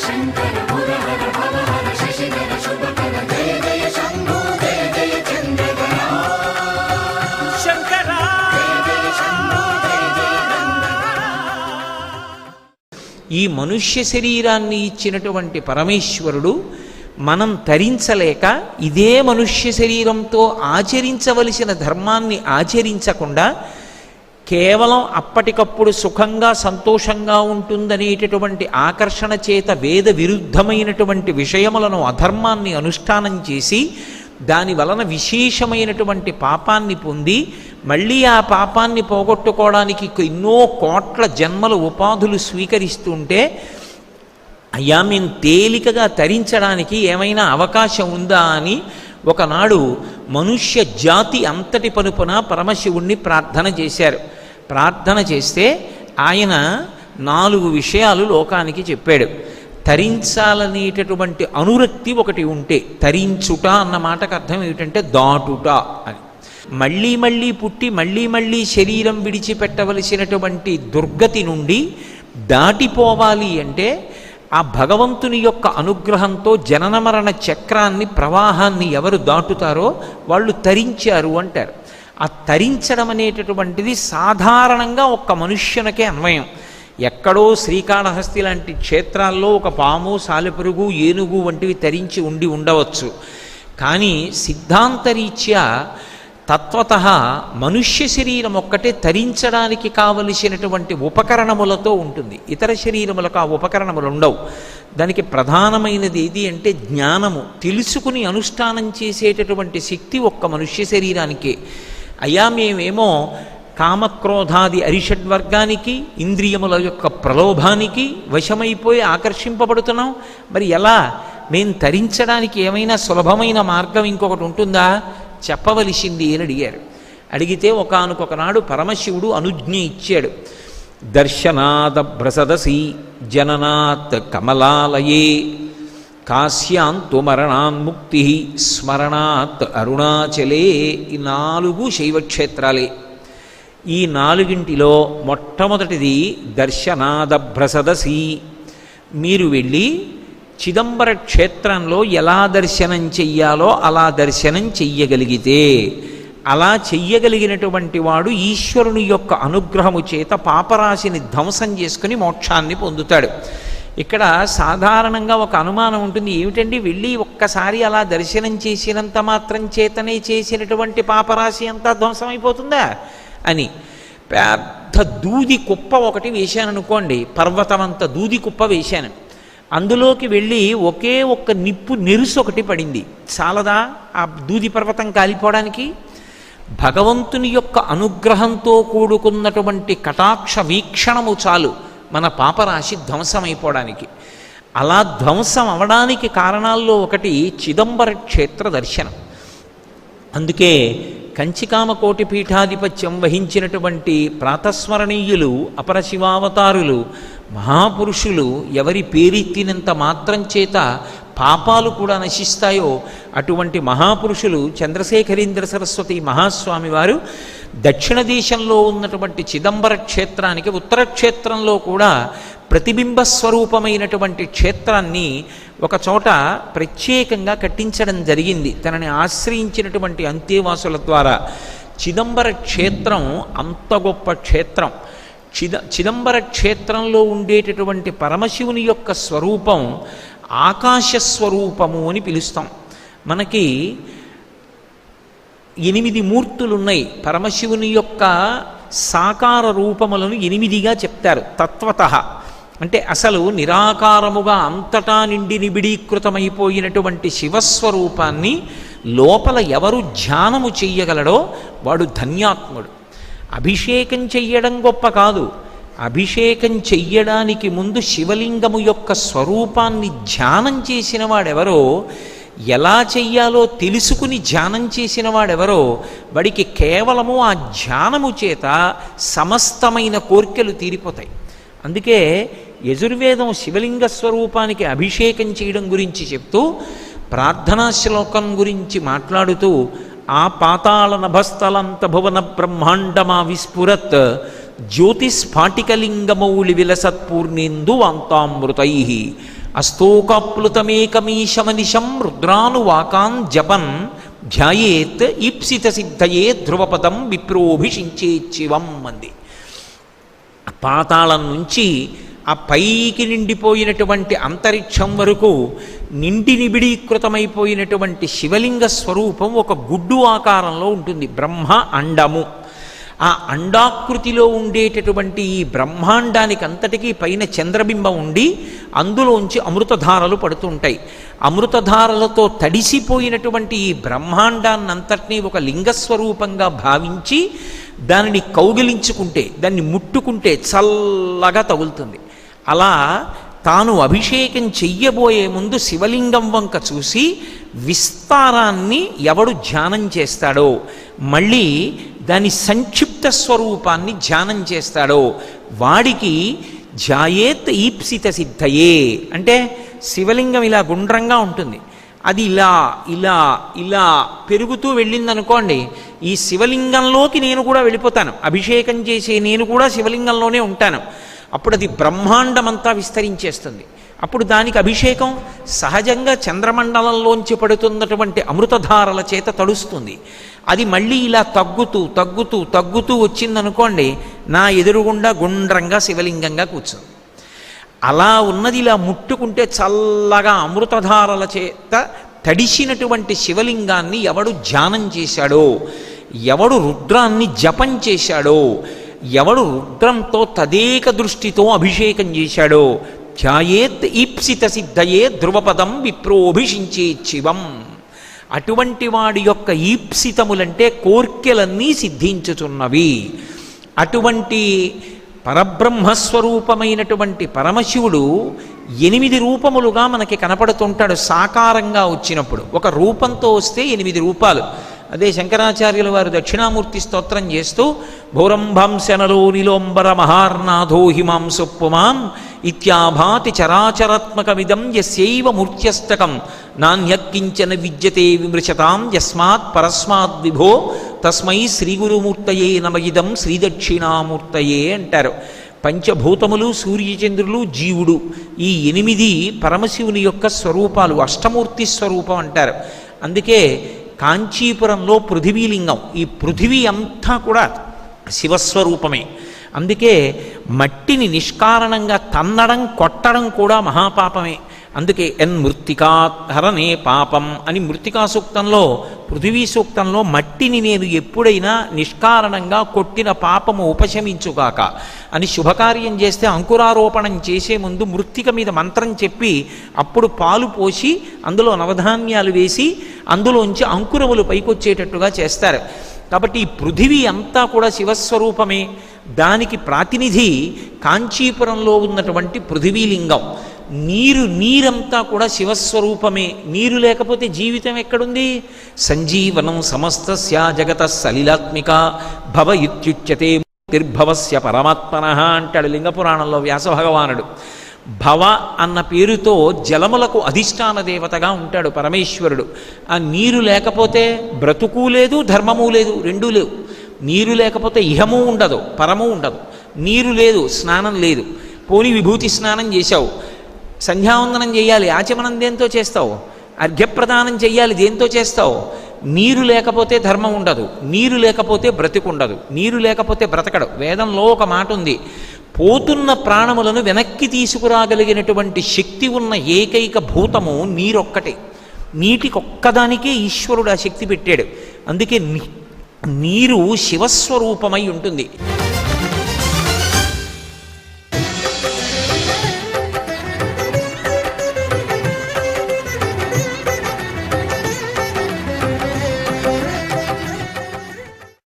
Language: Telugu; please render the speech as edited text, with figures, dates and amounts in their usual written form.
శంకర మురహర భవహర శశిధర శుభకర జయ జయ శంభో జయ జయ చంద్రధర శంకర జయ జయ శంభో జయ జయ గంగాధర. ఈ మనుష్య శరీరాన్ని ఇచ్చినటువంటి పరమేశ్వరుడు మనం తరించలేక ఇదే మనుష్య శరీరంతో ఆచరించవలసిన ధర్మాన్ని ఆచరించకుండా కేవలం అప్పటికప్పుడు సుఖంగా సంతోషంగా ఉంటుందనేటటువంటి ఆకర్షణ చేత వేద విరుద్ధమైనటువంటి విషయములను అధర్మాన్ని అనుష్ఠానం చేసి దాని వలన విశేషమైనటువంటి పాపాన్ని పొంది మళ్ళీ ఆ పాపాన్ని పోగొట్టుకోవడానికి ఎన్నో కోట్ల జన్మల ఉపాధులు స్వీకరిస్తుంటే అయ్యా మేము తేలికగా తరించడానికి ఏమైనా అవకాశం ఉందా అని ఒకనాడు మనుష్య జాతి అంతటి పనుపున పరమశివుణ్ణి ప్రార్థన చేశారు. ప్రార్థన చేస్తే ఆయన 4 విషయాలు లోకానికి చెప్పాడు. తరించాలనేటటువంటి అనురక్తి ఒకటి ఉంటే, తరించుట అన్న మాటకు అర్థం ఏమిటంటే దాటుట అని. మళ్ళీ మళ్ళీ పుట్టి మళ్ళీ మళ్ళీ శరీరం విడిచిపెట్టవలసినటువంటి దుర్గతి నుండి దాటిపోవాలి అంటే ఆ భగవంతుని యొక్క అనుగ్రహంతో జనన మరణ చక్రాన్ని ప్రవాహాన్ని ఎవరు దాటుతారో వాళ్ళు తరించారు అంటారు. ఆ తరించడం అనేటటువంటిది సాధారణంగా ఒక్క మనుష్యునికే అన్వయం. ఎక్కడో శ్రీకాళహస్తి లాంటి క్షేత్రాల్లో ఒక పాము, సాలెపురుగు, ఏనుగు వంటివి తరించి ఉండి ఉండవచ్చు. కానీ సిద్ధాంతరీత్యా తత్వత మనుష్య శరీరం ఒక్కటే తరించడానికి కావలసినటువంటి ఉపకరణములతో ఉంటుంది. ఇతర శరీరములకు ఆ ఉపకరణములు ఉండవు. దానికి ప్రధానమైనది ఏది అంటే జ్ఞానము, తెలుసుకుని అనుష్ఠానం చేసేటటువంటి శక్తి ఒక్క మనుష్య శరీరానికే. అయ్యా మేమేమో కామక్రోధాది అరిషడ్వర్గానికి, ఇంద్రియముల యొక్క ప్రలోభానికి వశమైపోయి ఆకర్షింపబడుతున్నాం. మరి ఎలా? మేము తరించడానికి ఏమైనా సులభమైన మార్గం ఇంకొకటి ఉంటుందా? చెప్పవలసింది అని అడిగారు. అడిగితే ఒకానొకనాడు పరమశివుడు అనుజ్ఞ ఇచ్చాడు. దర్శనాద భ్రసదసి జననాత్ కమలాలయే కాశ్యాంతు మరణాన్ముక్తి స్మరణాత్ అరుణాచలే. ఈ 4 శైవక్షేత్రాలే. ఈ 4 మొట్టమొదటిది దర్శనాద భ్రసదసి. మీరు వెళ్ళి చిదంబర క్షేత్రంలో ఎలా దర్శనం చెయ్యాలో అలా దర్శనం చెయ్యగలిగితే, అలా చెయ్యగలిగినటువంటి వాడు ఈశ్వరుని యొక్క అనుగ్రహము చేత పాపరాశిని ధ్వంసం చేసుకుని మోక్షాన్ని పొందుతాడు. ఇక్కడ సాధారణంగా ఒక అనుమానం ఉంటుంది. ఏమిటండి, వెళ్ళి ఒక్కసారి అలా దర్శనం చేసినంత మాత్రం చేతనే చేసినటువంటి పాపరాశి అంతా ధ్వంసం అయిపోతుందా అని. పెద్ద దూది కుప్ప ఒకటి వేశాను అనుకోండి, పర్వతమంత దూది కుప్ప వేశాను. అందులోకి వెళ్ళి ఒకే ఒక్క నిప్పు నెరుసు ఒకటి పడింది, చాలదా ఆ దూది పర్వతం కాలిపోవడానికి? భగవంతుని యొక్క అనుగ్రహంతో కూడుకున్నటువంటి కటాక్ష వీక్షణము చాలు మన పాపరాశి ధ్వంసమైపోవడానికి. అలా ధ్వంసం అవడానికి కారణాల్లో ఒకటి చిదంబర క్షేత్ర దర్శనం. అందుకే కంచికామకోటి పీఠాధిపత్యం వహించినటువంటి ప్రాతస్మరణీయులు, అపరశివావతారులు, మహాపురుషులు ఎవరి పేరెత్తినంత మాత్రం చేత పాపాలు కూడా నశిస్తాయో అటువంటి మహాపురుషులు చంద్రశేఖరేంద్ర సరస్వతి మహాస్వామి వారు దక్షిణ దేశంలో ఉన్నటువంటి చిదంబర క్షేత్రానికి ఉత్తర క్షేత్రంలో కూడా ప్రతిబింబ స్వరూపమైనటువంటి క్షేత్రాన్ని ఒక చోట ప్రత్యేకంగా కట్టించడం జరిగింది తనని ఆశ్రయించినటువంటి అంతేవాసుల ద్వారా. చిదంబర క్షేత్రం అంత గొప్ప క్షేత్రం. చిదంబర క్షేత్రంలో ఉండేటటువంటి పరమశివుని యొక్క స్వరూపం ఆకాశస్వరూపము అని పిలుస్తాం. మనకి 8 మూర్తులు ఉన్నాయి. పరమశివుని యొక్క సాకార రూపములను 8గా చెప్తారు తత్వత. అంటే అసలు నిరాకారముగా అంతటా నిండి నిబిడీకృతమైపోయినటువంటి శివస్వరూపాన్ని లోపల ఎవరు ధ్యానము చెయ్యగలడో వాడు ధన్యాత్ముడు. అభిషేకం చెయ్యడం గొప్ప కాదు, అభిషేకం చెయ్యడానికి ముందు శివలింగము యొక్క స్వరూపాన్ని ధ్యానం చేసిన వాడెవరో, ఎలా చెయ్యాలో తెలుసుకుని ధ్యానం చేసిన వాడెవరో వాడికి కేవలము ఆ ధ్యానము చేత సమస్తమైన కోర్కెలు తీరిపోతాయి. అందుకే యజుర్వేదం శివలింగ స్వరూపానికి అభిషేకం చేయడం గురించి చెప్తూ ప్రార్థనా శ్లోకం గురించి మాట్లాడుతూ ఆ పాతాళ నభస్థలంత భువన బ్రహ్మాండమా విస్ఫురత్ జ్యోతిస్ఫాటికలింగమౌళి విలసత్పూర్ణేందు వాంతామృతై అస్తోకాప్లుతమేకమీశమనిశం రుద్రానువాకాన్ జపన్ ధ్యాయేత్ ఈప్సిత సిద్ధయే ధ్రువపదం విప్రోభిషించేచ్చివం అంది. పాతాళం నుంచి ఆ పైకి నిండిపోయినటువంటి అంతరిక్షం వరకు నిండి నిబిడీకృతమైపోయినటువంటి శివలింగ స్వరూపం ఒక గుడ్డు ఆకారంలో ఉంటుంది. బ్రహ్మ అండము. ఆ అండాకృతిలో ఉండేటటువంటి ఈ బ్రహ్మాండానికి అంతటికీ పైన చంద్రబింబం ఉండి అందులోంచి అమృతధారలు పడుతుంటాయి. అమృతధారలతో తడిసిపోయినటువంటి ఈ బ్రహ్మాండాన్నంతటినీ ఒక లింగస్వరూపంగా భావించి దానిని కౌగిలించుకుంటే, దాన్ని ముట్టుకుంటే చల్లగా తగులుతుంది. అలా తాను అభిషేకం చెయ్యబోయే ముందు శివలింగం వంక చూసి విస్తారాన్ని ఎవడు ధ్యానం చేస్తాడో, మళ్ళీ దాని సంక్షిప్త స్వరూపాన్ని ధ్యానం చేస్తాడో వాడికి ధ్యాయేత్ ఈప్సిత సిద్ధయే. అంటే శివలింగం ఇలా గుండ్రంగా ఉంటుంది, అది ఇలా ఇలా ఇలా పెరుగుతూ వెళ్ళిందనుకోండి, ఈ శివలింగంలోకి నేను కూడా వెళ్ళిపోతాను, అభిషేకం చేసే నేను కూడా శివలింగంలోనే ఉంటాను. అప్పుడు అది బ్రహ్మాండమంతా విస్తరించేస్తుంది. అప్పుడు దానికి అభిషేకం సహజంగా చంద్రమండలంలోంచి పడుతున్నటువంటి అమృతధారల చేత తడుస్తుంది. అది మళ్ళీ ఇలా తగ్గుతూ తగ్గుతూ తగ్గుతూ వచ్చిందనుకోండి, నా ఎదురుగుండా గుండ్రంగా శివలింగంగా కూర్చుంది. అలా ఉన్నది ఇలా ముట్టుకుంటే చల్లగా అమృతధారల చేత తడిసినటువంటి శివలింగాన్ని ఎవడు ధ్యానం చేశాడో, ఎవడు రుద్రాన్ని జపం చేశాడో, ఎవడు రుద్రంతో తదేక దృష్టితో అభిషేకం చేశాడో, ధ్యాయేత్ ఈప్సిత సిద్ధయే ధ్రువపదం విప్రోభిషించే శివం. అటువంటి వాడి యొక్క ఈప్సితములంటే కోర్కెలన్నీ సిద్ధించుచున్నవి. అటువంటి పరబ్రహ్మస్వరూపమైనటువంటి పరమశివుడు 8 రూపములుగా మనకి కనపడుతుంటాడు సాకారంగా వచ్చినప్పుడు. ఒక రూపంతో వస్తే 8 రూపాలు. అదే శంకరాచార్యుల వారు దక్షిణామూర్తి స్తోత్రం చేస్తూ భౌరంభంశనలో నిలోంబర మహార్నాథో హిమాంసు పుమాం ఇత్యాభాతి చరాచరాత్మకమిదం యస్యైవ మూర్త్యష్టకం నాణ్యకించన విద్యతే విమృశతాం యస్మాత్ పరస్మాత్ విభో తస్మై శ్రీగురుమూర్తయే నమయిదం శ్రీదక్షిణామూర్తయే అంటారు. పంచభూతములు, సూర్యచంద్రులు, జీవుడు, ఈ 8 పరమశివుని యొక్క స్వరూపాలు, అష్టమూర్తి స్వరూపం అంటారు. అందుకే కాంచీపురంలో పృథివీలింగం, ఈ పృథివీ అంతా కూడా శివస్వరూపమే. అందుకే మట్టిని నిష్కారణంగా తన్నడం, కొట్టడం కూడా మహాపాపమే. అందుకే మృత్తికాహరణే పాపం అని మృత్తికా సూక్తంలో, పృథివీ సూక్తంలో మట్టిని నేను ఎప్పుడైనా నిష్కారణంగా కొట్టిన పాపము ఉపశమించుగాక అని శుభకార్యం చేస్తే అంకురారోపణం చేసే ముందు మృత్తిక మీద మంత్రం చెప్పి అప్పుడు పాలు పోసి అందులో నవధాన్యాలు వేసి అందులోంచి అంకురములు పైకొచ్చేటట్టుగా చేస్తారు. కాబట్టి ఈ పృథివీ అంతా కూడా శివస్వరూపమే. దానికి ప్రాతినిధి కాంచీపురంలో ఉన్నటువంటి పృథివీలింగం. నీరంతా కూడా శివస్వరూపమే. నీరు లేకపోతే జీవితం ఎక్కడుంది? సంజీవనం సమస్తస్య జగత సలిలాత్మిక భవ ఇత్యుచ్యతే ముక్తిర్భవస్య పరమాత్మనః అంటాడు లింగపురాణంలో వ్యాస భగవానుడు. భవ అన్న పేరుతో జలములకు అధిష్టాన దేవతగా ఉంటాడు పరమేశ్వరుడు. ఆ నీరు లేకపోతే బ్రతుకు లేదు, ధర్మము లేదు, రెండూ లేవు. నీరు లేకపోతే ఇహము ఉండదు, పరము ఉండదు. నీరు లేదు, స్నానం లేదు. పోని విభూతి స్నానం చేశావు, సంధ్యావందనం చేయాలి, ఆచమనం దేంతో చేస్తావు? అర్ఘ్యప్రదానం చెయ్యాలి, దేంతో చేస్తావు? నీరు లేకపోతే ధర్మం ఉండదు, నీరు లేకపోతే బ్రతికుండదు, నీరు లేకపోతే బ్రతకడు. వేదంలో ఒక మాట ఉంది, పోతున్న ప్రాణములను వెనక్కి తీసుకురాగలిగినటువంటి శక్తి ఉన్న ఏకైక భూతము నీరొక్కటే. నీటికొక్కదానికే ఈశ్వరుడు ఆ శక్తి పెట్టాడు. అందుకే నీరు శివస్వరూపమై ఉంటుంది.